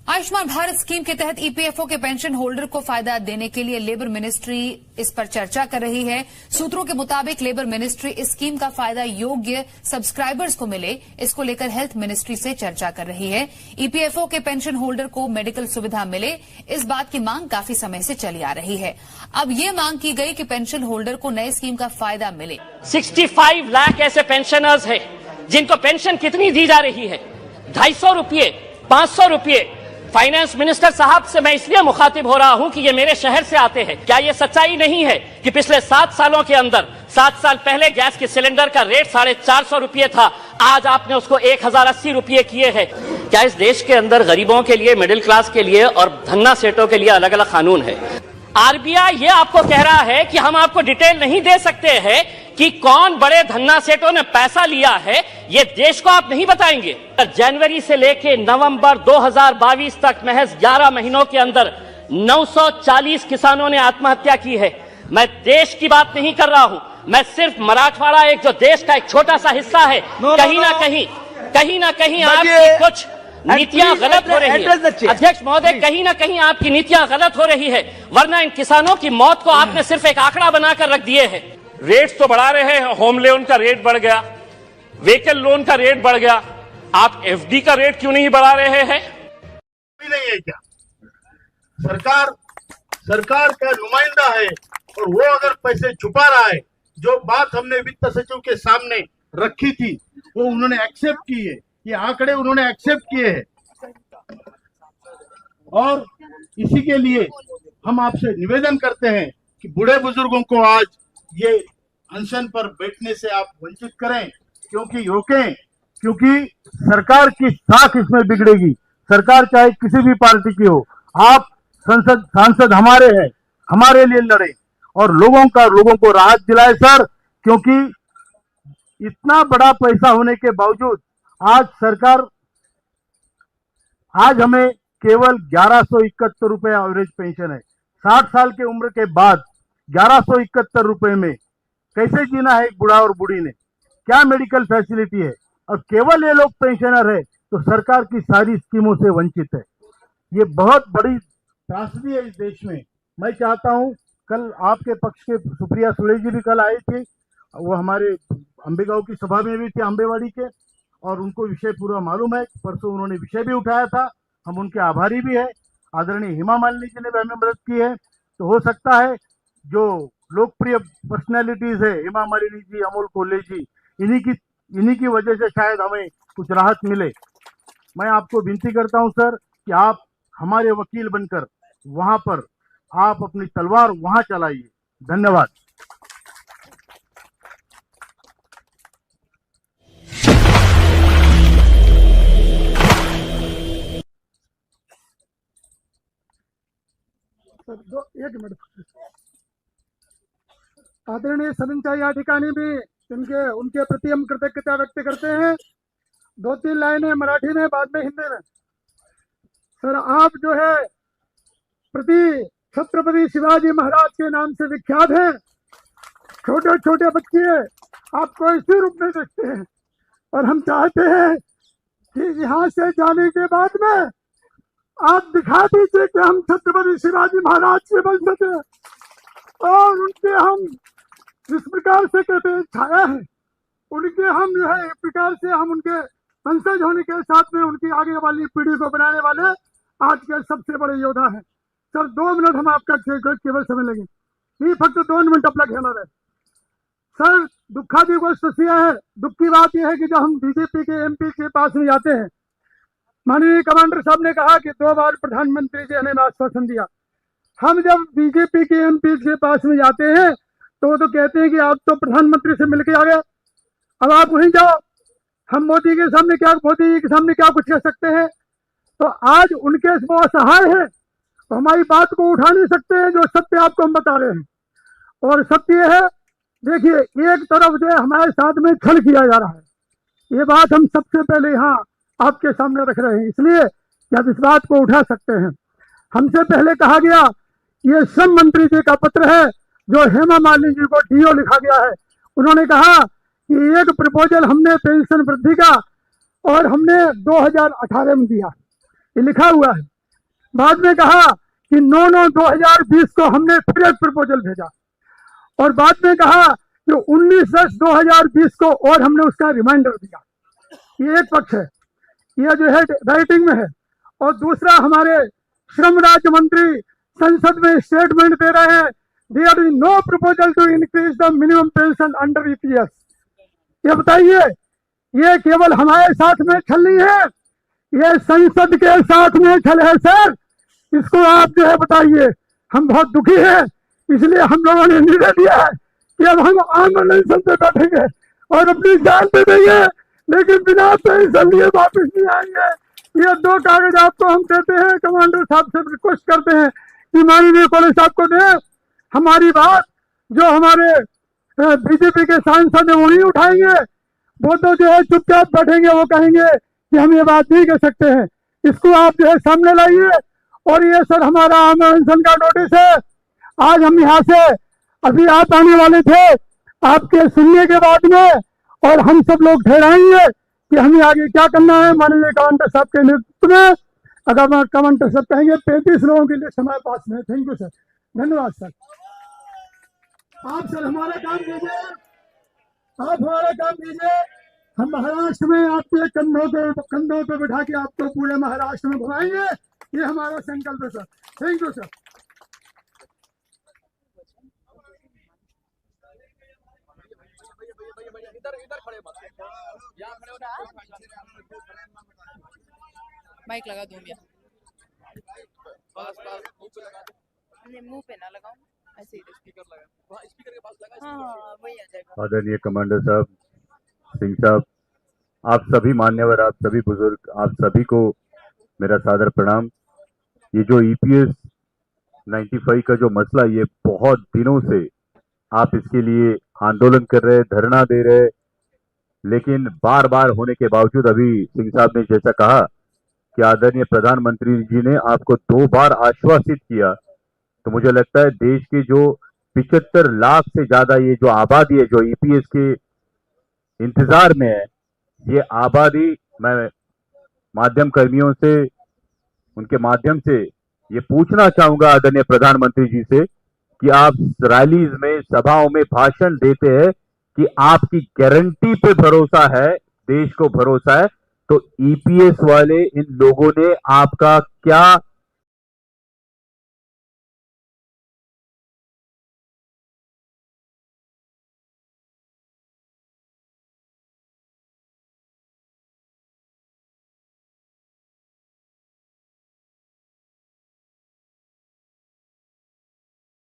Ayushman Bharat scheme के तहत EPFO के पेंशन होल्डर को फायदा देने के लिए लेबर मिनिस्ट्री इस पर चर्चा कर रही है। सूत्रों के मुताबिक लेबर मिनिस्ट्री इस स्कीम का फायदा योग्य सब्सक्राइबर्स को मिले, इसको लेकर हेल्थ मिनिस्ट्री से चर्चा कर रही है। ईपीएफओ के पेंशन होल्डर को मेडिकल सुविधा मिले, इस बात की मांग काफी समय से चली आ रही है। अब ये मांग की गई कि पेंशन होल्डर को नए स्कीम का फायदा मिले। 65 लाख ऐसे पेंशनर्स हैं जिनको पेंशन कितनी दी जा रही है? 250 रुपये, 500 रुपये। फाइनेंस मिनिस्टर साहब से मैं इसलिए मुखातिब हो रहा हूं कि ये मेरे शहर से आते हैं। क्या ये सच्चाई नहीं है कि पिछले 7 सालों के अंदर, 7 साल पहले गैस के सिलेंडर का रेट 450 रुपये था, आज आपने उसको 1080 रुपये किए हैं। क्या इस देश के अंदर गरीबों के लिए, मिडिल क्लास के लिए और धन्ना सेठों के लिए अलग अलग कानून है? आरबीआई ये आपको कह रहा है कि हम आपको डिटेल नहीं दे सकते हैं कि कौन बड़े धन्ना सेठों ने पैसा लिया है, ये देश को आप नहीं बताएंगे। जनवरी से लेके नवंबर 2022 तक महज 11 महीनों के अंदर 940 किसानों ने आत्महत्या की है। मैं देश की बात नहीं कर रहा हूं, मैं सिर्फ मराठवाड़ा, एक जो देश का एक छोटा सा हिस्सा है, कहीं ना कहीं आपकी कुछ नीतियां गलत हो रही है। अध्यक्ष महोदय, कहीं ना कहीं आपकी नीतियां गलत हो रही है, वरना इन किसानों की मौत को आपने सिर्फ एक आंकड़ा बनाकर रख दिए हैं। रेट्स तो बढ़ा रहे हैं, होम लोन का रेट बढ़ गया, व्हीकल लोन का रेट बढ़ गया, आप एफडी का रेट क्यों नहीं बढ़ा रहे हैं? नहीं है क्या? सरकार का नुमाइंदा है और वो अगर पैसे छुपा रहा है, जो बात हमने वित्त सचिव के सामने रखी थी वो उन्होंने एक्सेप्ट की है, ये आंकड़े उन्होंने एक्सेप्ट किए हैं। और इसी के लिए हम आपसे निवेदन करते हैं कि बूढ़े बुजुर्गों को आज ये अनशन पर बैठने से आप वंचित करें, क्योंकि रोकें, क्योंकि सरकार की साख इसमें बिगड़ेगी। सरकार चाहे किसी भी पार्टी की हो, आप सांसद हमारे हैं, हमारे लिए लड़े और लोगों को राहत दिलाए सर, क्योंकि इतना बड़ा पैसा होने के बावजूद आज हमें केवल 1171 रुपए एवरेज पेंशन है। 60 साल के उम्र के बाद 1171 रुपए में कैसे जीना है एक बूढ़ा और बूढ़ी ने? क्या मेडिकल फैसिलिटी है? और केवल ये लोग पेंशनर है तो सरकार की सारी स्कीमों से वंचित है। ये बहुत बड़ी त्रासदी है इस देश में। मैं चाहता हूं, कल आपके पक्ष के सुप्रिया सुले जी भी कल आए थे, वो हमारे अंबेगांव की सभा में भी थे, अंबेवाड़ी के, और उनको विषय पूरा मालूम है। परसों उन्होंने विषय भी उठाया था, हम उनके आभारी भी है। आदरणीय हेमा मालिनी जी ने भी हमें मदद की है। तो हो सकता है जो लोकप्रिय पर्सनैलिटीज है, हेमा मालिनी जी, अमोल कोल्ले जी, इन्हीं की वजह से शायद हमें कुछ राहत मिले। मैं आपको विनती करता हूं सर कि आप हमारे वकील बनकर वहां पर आप अपनी तलवार वहां चलाइए। धन्यवाद। एक मिनट, आदरणीय सदनच्या या ठिकाणी भी उनके प्रति हम कृतज्ञता व्यक्त करते हैं। 2-3 लाइनें मराठी में, बाद में हिंदी में। सर, आप जो है छत्रपति शिवाजी महाराज के नाम से विख्यात हैं। छोटे छोटे बच्चे आपको इसी रूप में देखते हैं और हम चाहते हैं कि यहाँ से जाने के बाद में आप दिखा दीजिए कि हम छत्रपति शिवाजी महाराज के वंशज हैं और उनके हम जिस प्रकार से कहते हैं छाया है, उनके हम जो है एक प्रकार से हम उनके वंशज होने के साथ में उनकी आगे वाली पीढ़ी को बनाने वाले आज के सबसे बड़े योद्धा हैं। सर 2 मिनट हम आपका केवल समय लगे, नहीं फक्त 2 मिनट आपला घेणार है। सर, दुखादी गोष्ट अशी है, दुख की बात यह है कि जब हम बीजेपी के एमपी के पास में जाते हैं, माननीय कमांडर साहब ने कहा कि 2 बार प्रधानमंत्री जी ने आश्वासन दिया। हम जब बीजेपी के एमपी के पास में जाते हैं तो वो तो कहते हैं कि आप तो प्रधानमंत्री से मिलके आ गए, अब आप वहीं जाओ। हम मोदी जी के सामने क्या कुछ कह सकते हैं? तो आज उनके वो असहाय है तो हमारी बात को उठा नहीं सकते हैं, जो सत्य आपको हम बता रहे हैं। और सत्य है, देखिए, एक तरफ जो है हमारे साथ में छल किया जा रहा है, ये बात हम सबसे पहले यहाँ आपके सामने रख रहे हैं, इसलिए कि आप इस बात को उठा सकते हैं। हमसे पहले कहा गया, ये श्रम मंत्री जी का पत्र है जो हेमा मालिनी जी को डीओ लिखा गया है। उन्होंने कहा कि एक प्रपोजल हमने पेंशन वृद्धि का और हमने 2018 में दिया, ये लिखा हुआ है। बाद में कहा कि 9/9/2020 को हमने फिर एक प्रपोजल भेजा और बाद में कहा कि 19/10/2020 को और हमने उसका रिमाइंडर दिया। ये एक पक्ष है, यह जो है राइटिंग में है। और दूसरा, हमारे श्रम राज्य मंत्री संसद में स्टेटमेंट दे रहे हैं, there is no proposal to increase the minimum pension under EPS. ये बताइए, ये केवल हमारे साथ में छल नहीं है, ये संसद के साथ में छल है सर। इसको आप जो है बताइए। हम बहुत दुखी हैं, इसलिए हम लोगों ने निर्णय लिया है कि अब हम आंदोलन पे बैठेंगे और अपनी जान दे देंगे, लेकिन बिना पेंशन लिए वापस नहीं आएंगे। ये 2 कागज आपको हम देते हैं, कमांडर साहब से रिक्वेस्ट करते हैं कि माननीय कॉलेज साहब को दें। हमारी बात जो हमारे बीजेपी के सांसद है वो नहीं उठाएंगे, वो तो जो है चुपचाप बैठेंगे, वो कहेंगे कि हम ये बात नहीं कह सकते हैं। इसको आप जो है सामने लाइए। और ये सर हमारा आंदोलन का नोटिस है। आज हम यहाँ से अभी आप आने वाले थे, आपके सुनने के बाद में, और हम सब लोग ठहराएंगे कि हमें आगे क्या करना है। माननीय कमांडर साहब के नेतृत्व में, अगर कमांडर साहब कहेंगे 35 लोगों के लिए हमारे पास में। थैंक यू सर, धन्यवाद सर। आप सर हमारा काम कीजिए, आप हमारा काम कीजिए। हम महाराष्ट्र में आपके कंधों पे बिठा के आपको पूरे महाराष्ट्र में घुमाएंगे, ये हमारा संकल्प है sir. Thank you sir. Mic लगा दूं भैया, मुंह पे ना लगाऊं, ऐसे ही स्पीकर लगा, स्पीकर के पास लगा। हाँ वही आ जाएगा। आदरणीय कमांडर साहब, सिंह साहब, आप सभी मान्यवर, आप सभी बुजुर्ग, आप सभी को मेरा सादर प्रणाम। ये जो ईपीएस 95 का जो मसला, ये बहुत दिनों से आप इसके लिए आंदोलन कर रहे, धरना दे रहे, लेकिन बार बार होने के बावजूद अभी सिंह साहब ने जैसा कहा कि आदरणीय प्रधानमंत्री जी ने आपको 2 बार आश्वासित किया, तो मुझे लगता है देश के जो 75 लाख से ज्यादा ये जो आबादी है जो ईपीएस के इंतजार में है, ये आबादी, मैं माध्यम कर्मियों से, उनके माध्यम से ये पूछना चाहूंगा आदरणीय प्रधानमंत्री जी से कि आप रैलीज में, सभाओं में भाषण देते हैं कि आपकी गारंटी पे भरोसा है, देश को भरोसा है, तो ईपीएस वाले इन लोगों ने आपका क्या